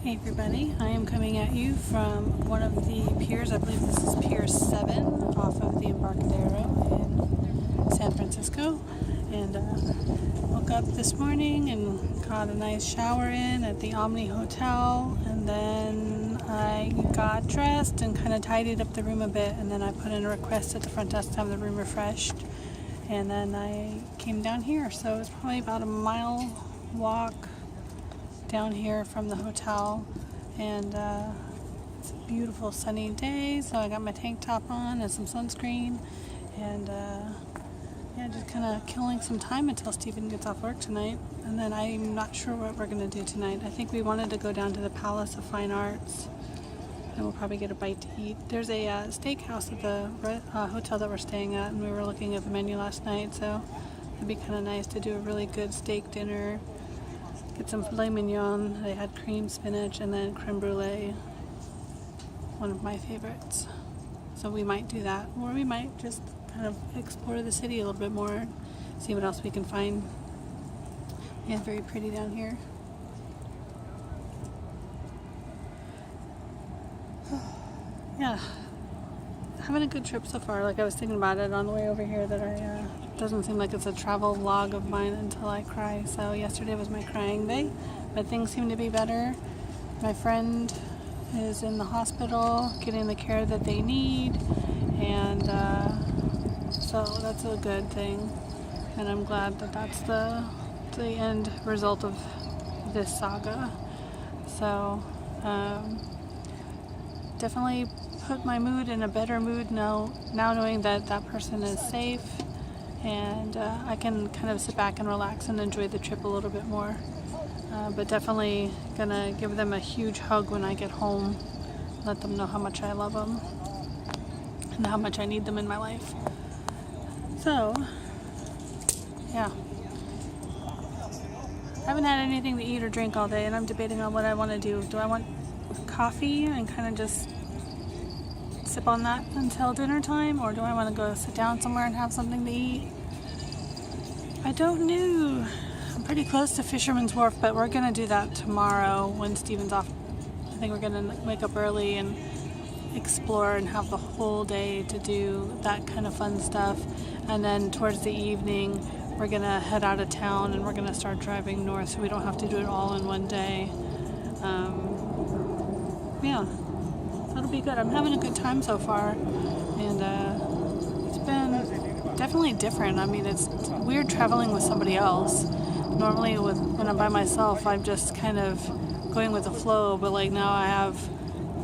Hey everybody, I am coming at you from one of the piers. I believe this is Pier 7 off of the Embarcadero in San Francisco. And woke up this morning and got a nice shower in at the Omni Hotel. And then I got dressed and kind of tidied up the room a bit. And then I put in a request at the front desk to have the room refreshed. And then I came down here. So it's probably about a mile walk down here from the hotel, and it's a beautiful sunny day, so I got my tank top on and some sunscreen, and yeah, just kind of killing some time until Stephen gets off work tonight. And then I'm not sure what we're going to do tonight. I think we wanted to go down to the Palace of Fine Arts, and we'll probably get a bite to eat. There's a steakhouse at the hotel that we're staying at, and we were looking at the menu last night, so it'd be kind of nice to do a really good steak dinner. Get some filet mignon. They had cream spinach and then creme brulee, one of my favorites. So we might do that, or we might just kind of explore the city a little bit more, see what else we can find. Yeah, it's very pretty down here. Yeah, having a good trip so far. Like I was thinking about it on the way over here, that doesn't seem like it's a travel vlog of mine until I cry. So yesterday was my crying day, but things seem to be better. My friend is in the hospital getting the care that they need, and so that's a good thing. And I'm glad that that's the end result of this saga. So definitely put my mood in a better mood now knowing that that person is safe, and I can kind of sit back and relax and enjoy the trip a little bit more. But definitely gonna give them a huge hug when I get home, let them know how much I love them and how much I need them in my life. So yeah, I haven't had anything to eat or drink all day, and I'm debating on what I want to do. Do I want coffee and kind of just sip on that until dinner time, or do I want to go sit down somewhere and have something to eat? I don't know. I'm pretty close to Fisherman's Wharf, but we're gonna do that tomorrow when Stephen's off. I think we're gonna wake up early and explore and have the whole day to do that kind of fun stuff, and then towards the evening we're gonna head out of town and we're gonna start driving north, so we don't have to do it all in one day. Yeah, it'll be good. I'm having a good time so far, and it's been definitely different. I mean, it's weird traveling with somebody else. Normally when I'm by myself, I'm just kind of going with the flow, but like now I have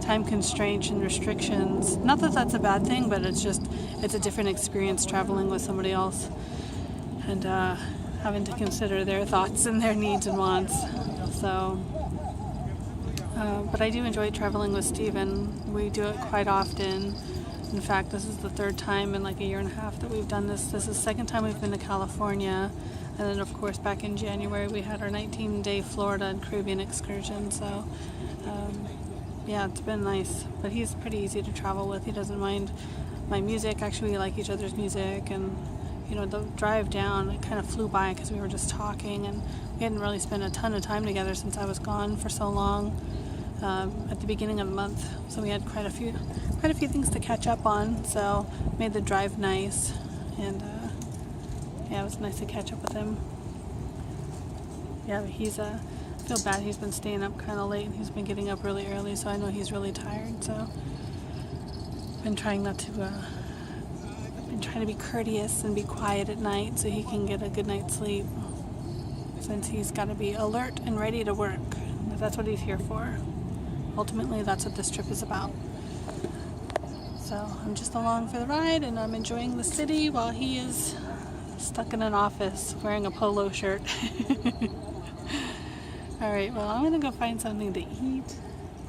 time constraints and restrictions. Not that that's a bad thing, but it's a different experience traveling with somebody else, and having to consider their thoughts and their needs and wants. So but I do enjoy traveling with Stephen. We do it quite often. In fact, this is the third time in like a year and a half that we've done this. This is the second time we've been to California. And then, of course, back in January, we had our 19-day Florida and Caribbean excursion. So, yeah, it's been nice. But he's pretty easy to travel with. He doesn't mind my music. Actually, we like each other's music. And, you know, the drive down, it kind of flew by because we were just talking. And we hadn't really spent a ton of time together since I was gone for so long. At the beginning of the month, so we had quite a few things to catch up on, so made the drive nice, and yeah, it was nice to catch up with him. Yeah, but he's I feel bad, he's been staying up kind of late, and he's been getting up really early, so I know he's really tired. So I've been trying to be courteous and be quiet at night so he can get a good night's sleep, since he's got to be alert and ready to work. That's what he's here for. Ultimately, that's what this trip is about. So I'm just along for the ride, and I'm enjoying the city while he is stuck in an office wearing a polo shirt. Alright, well, I'm going to go find something to eat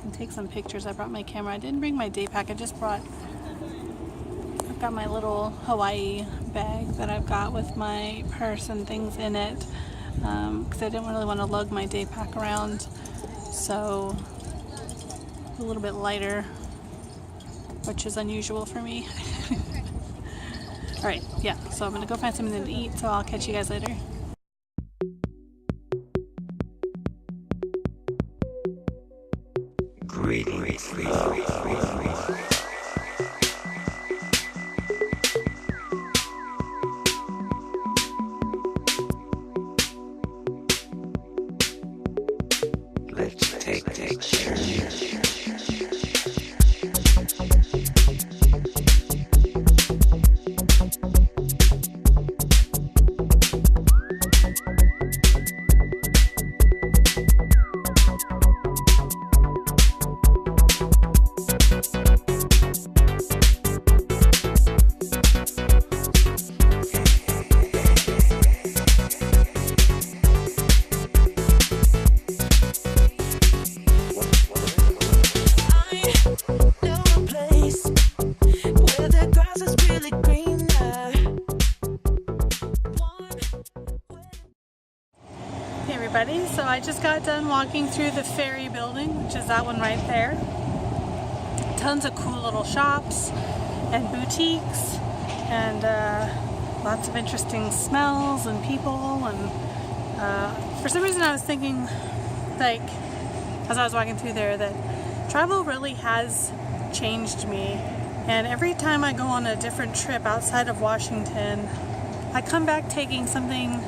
and take some pictures. I brought my camera. I didn't bring my day pack. I've got my little Hawaii bag that I've got with my purse and things in it, because I didn't really want to lug my day pack around. So a little bit lighter, which is unusual for me. Alright, yeah, so I'm gonna go find something to eat, so I'll catch you guys later. So I just got done walking through the ferry building, which is that one right there. Tons of cool little shops and boutiques and lots of interesting smells and people. And for some reason I was thinking, like, as I was walking through there, that travel really has changed me. And every time I go on a different trip outside of Washington, I come back taking something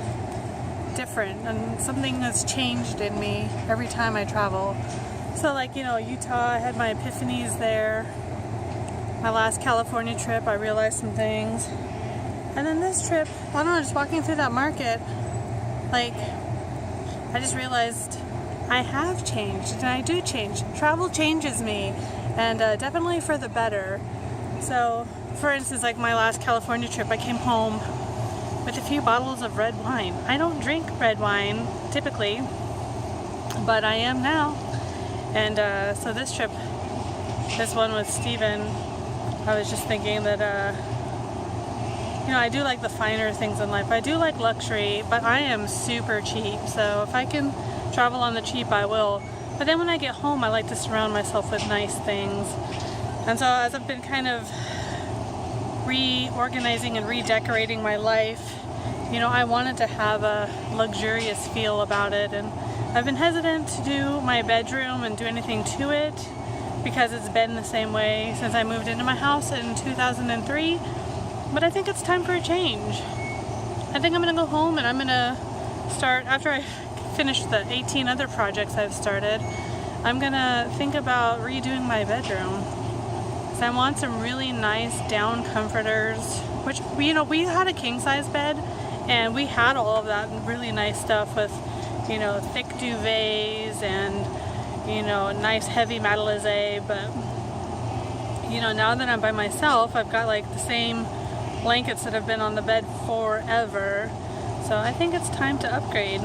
different, and something has changed in me every time I travel. So like, Utah, I had my epiphanies there. My last California trip, I realized some things. And then this trip, I don't know, just walking through that market, like, I just realized I have changed, and I do change. Travel changes me, and definitely for the better. So, for instance, like my last California trip, I came home with a few bottles of red wine. I don't drink red wine typically, but I am now. And so this trip, this one with Steven, I was just thinking that, I do like the finer things in life. I do like luxury, but I am super cheap. So if I can travel on the cheap, I will. But then when I get home, I like to surround myself with nice things. And so as I've been kind of reorganizing and redecorating my life, I wanted to have a luxurious feel about it, and I've been hesitant to do my bedroom and do anything to it because it's been the same way since I moved into my house in 2003, but I think it's time for a change. I think I'm going to go home and I'm going to start, after I finish the 18 other projects I've started, I'm going to think about redoing my bedroom. So I want some really nice down comforters, which, we had a king-size bed, and we had all of that really nice stuff with, thick duvets and, nice heavy matelassé. But, now that I'm by myself, I've got like the same blankets that have been on the bed forever. So I think it's time to upgrade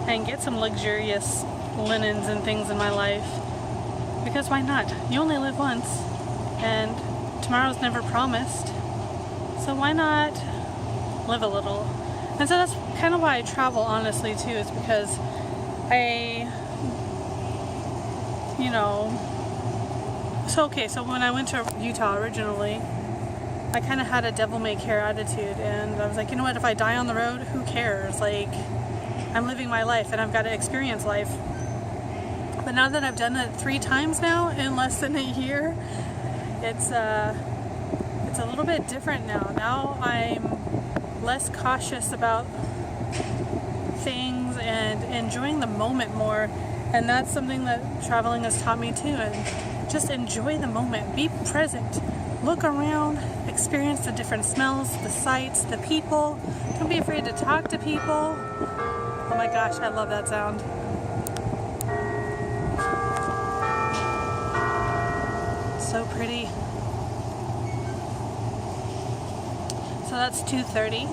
and get some luxurious linens and things in my life. Because why not? You only live once, and tomorrow's never promised. So why not live a little? And so that's kind of why I travel, honestly, too, is because so when I went to Utah originally, I kind of had a devil-may-care attitude, and I was like, if I die on the road, who cares? Like, I'm living my life, and I've got to experience life. But now that I've done it 3 times now in less than a year, it's a little bit different now. Now I'm less cautious about things and enjoying the moment more, and that's something that traveling has taught me too. And just enjoy the moment, be present, look around, experience the different smells, the sights, the people. Don't be afraid to talk to people. Oh my gosh, I love that sound. So pretty. So that's 2:30.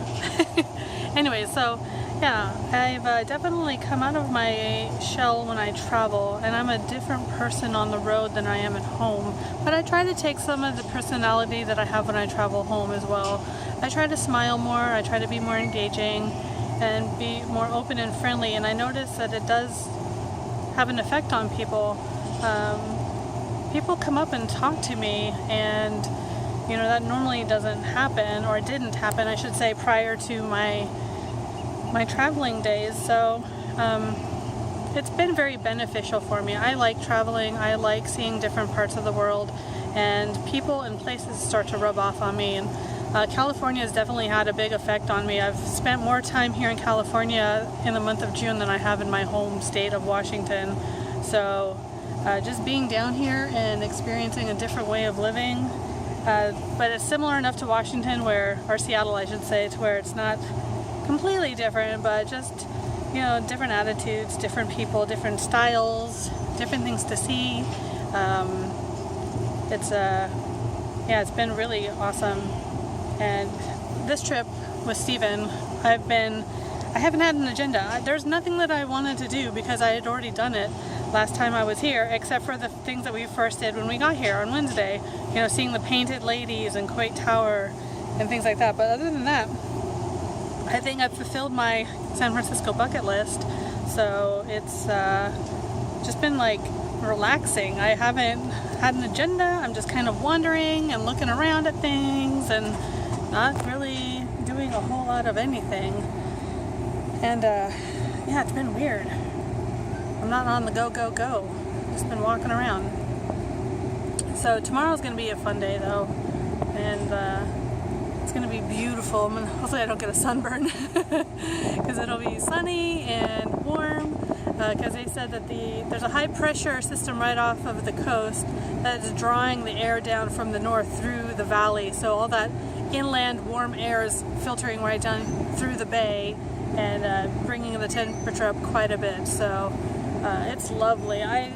Anyway, so yeah, I've definitely come out of my shell when I travel, and I'm a different person on the road than I am at home. But I try to take some of the personality that I have when I travel home as well. I try to smile more, I try to be more engaging, and be more open and friendly, and I notice that it does have an effect on people. People come up and talk to me, and that normally doesn't happen, or didn't happen, I should say, prior to my traveling days. So it's been very beneficial for me. I like traveling, I like seeing different parts of the world, and people and places start to rub off on me. And California has definitely had a big effect on me. I've spent more time here in California in the month of June than I have in my home state of Washington. So just being down here and experiencing a different way of living, but it's similar enough to Washington, or Seattle I should say, to where it's not completely different, but just, you know, different attitudes, different people, different styles, different things to see. It's been really awesome. And this trip with Steven, I haven't had an agenda. There's nothing that I wanted to do because I had already done it last time I was here, except for the things that we first did when we got here on Wednesday. You know, seeing the painted ladies and Kuwait Tower and things like that. But other than that, I think I've fulfilled my San Francisco bucket list. So it's just been like relaxing. I haven't had an agenda. I'm just kind of wandering and looking around at things and not really doing a whole lot of anything. And yeah, it's been weird. I'm not on the go. Just been walking around. So tomorrow's gonna be a fun day though, and it's gonna be beautiful. Hopefully I don't get a sunburn because it'll be sunny and warm. Because they said that there's a high pressure system right off of the coast that is drawing the air down from the north through the valley. So all that inland warm air is filtering right down through the bay and bringing the temperature up quite a bit. So it's lovely. I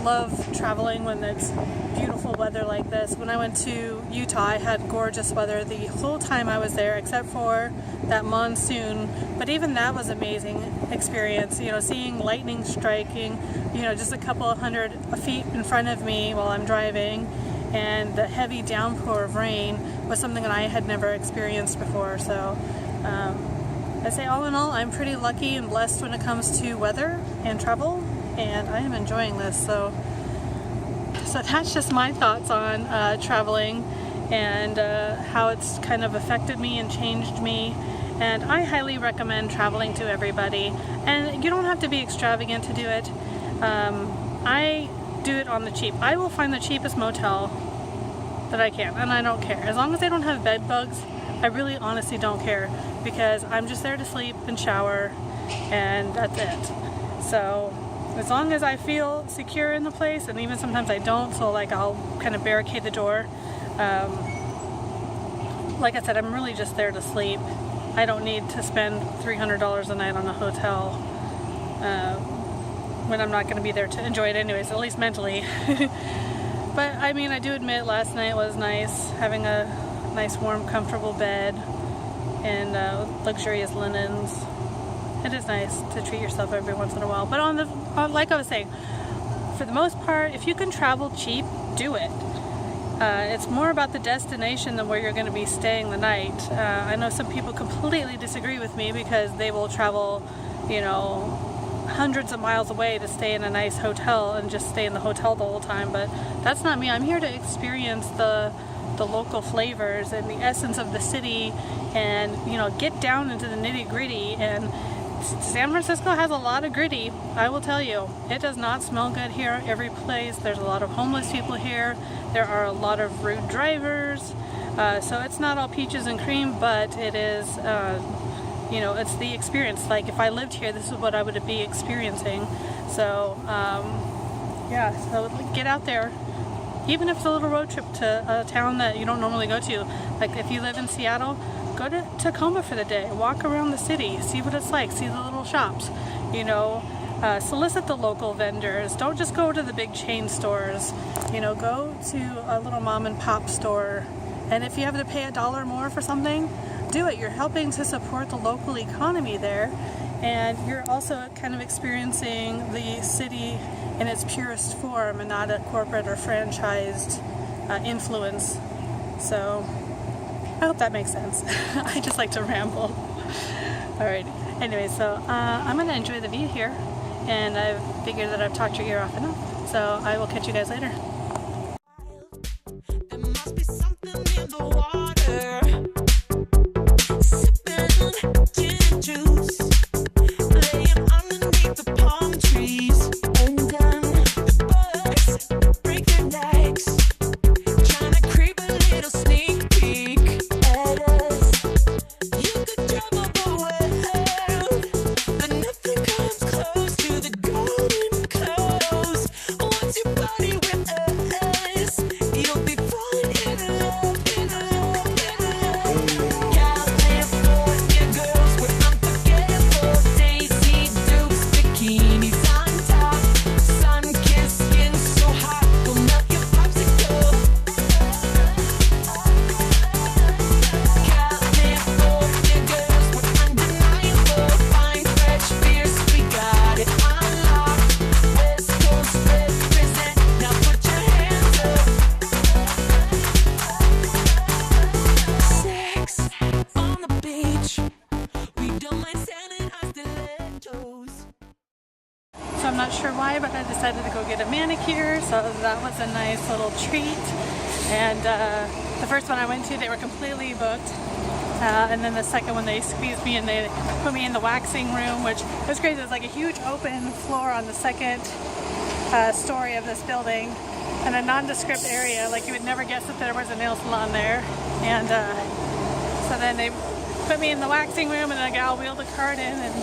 love traveling when it's beautiful weather like this. When I went to Utah, I had gorgeous weather the whole time I was there, except for that monsoon. But even that was an amazing experience. You know, seeing lightning striking, you know, just a couple of 100 feet in front of me while I'm driving, and the heavy downpour of rain was something that I had never experienced before. So I'd say all in all, I'm pretty lucky and blessed when it comes to weather and travel, and I am enjoying this. So that's just my thoughts on traveling and how it's kind of affected me and changed me. And I highly recommend traveling to everybody. And you don't have to be extravagant to do it. I do it on the cheap. I will find the cheapest motel that I can, and I don't care. As long as they don't have bed bugs, I really honestly don't care, because I'm just there to sleep and shower, and that's it. So as long as I feel secure in the place, and even sometimes I don't, so like I'll kind of barricade the door. Like I said, I'm really just there to sleep. I don't need to spend $300 a night on a hotel when I'm not going to be there to enjoy it anyways, at least mentally. But I mean, I do admit last night was nice, having a nice warm comfortable bed and luxurious linens. It is nice to treat yourself every once in a while. But like I was saying, for the most part, if you can travel cheap, do it. It's more about the destination than where you're going to be staying the night. I know some people completely disagree with me because they will travel, you know, hundreds of miles away to stay in a nice hotel and just stay in the hotel the whole time. But that's not me. I'm here to experience the local flavors and the essence of the city, and, you know, get down into the nitty-gritty. And San Francisco has a lot of gritty, I will tell you. It does not smell good here every place. There's a lot of homeless people here. There are a lot of rude drivers. So it's not all peaches and cream, but it is, you know, it's the experience. Like, if I lived here, this is what I would be experiencing. So, yeah, so get out there. Even if it's a little road trip to a town that you don't normally go to. Like, if you live in Seattle, go to Tacoma for the day. Walk around the city. See what it's like. See the little shops. You know, solicit the local vendors. Don't just go to the big chain stores. You know, go to a little mom and pop store. And if you have to pay $1 more for something, do it. You're helping to support the local economy there. And you're also kind of experiencing the city in its purest form and not a corporate or franchised influence. So I hope that makes sense. I just like to ramble. Alright, anyway, so I'm going to enjoy the view here, and I've figured that I've talked your ear off enough, so I will catch you guys later. There must be something in the water. Sipping gin and juice, laying underneath the palm tree. decided to go get a manicure, so that was a nice little treat. And the first one I went to, they were completely booked. And then the second one, they squeezed me and they put me in the waxing room, which was crazy. It was like a huge open floor on the second story of this building, and a nondescript area. Like, you would never guess that there was a nail salon there. And so then they put me in the waxing room, and a gal wheeled a cart in and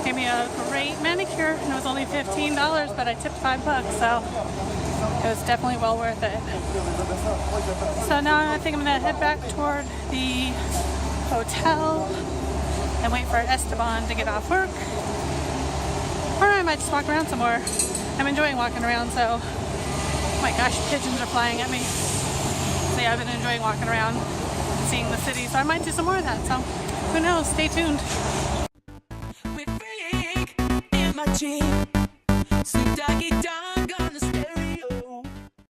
gave me a great manicure. And it was only $15, but I tipped $5, so it was definitely well worth it. So now I think I'm gonna head back toward the hotel and wait for Esteban to get off work. Or I might just walk around some more. I'm enjoying walking around, so oh my gosh, pigeons are flying at me. So yeah, I've been enjoying walking around, seeing the city, so I might do some more of that. So who knows? Stay tuned. With freak in my jeep, so doggy dog.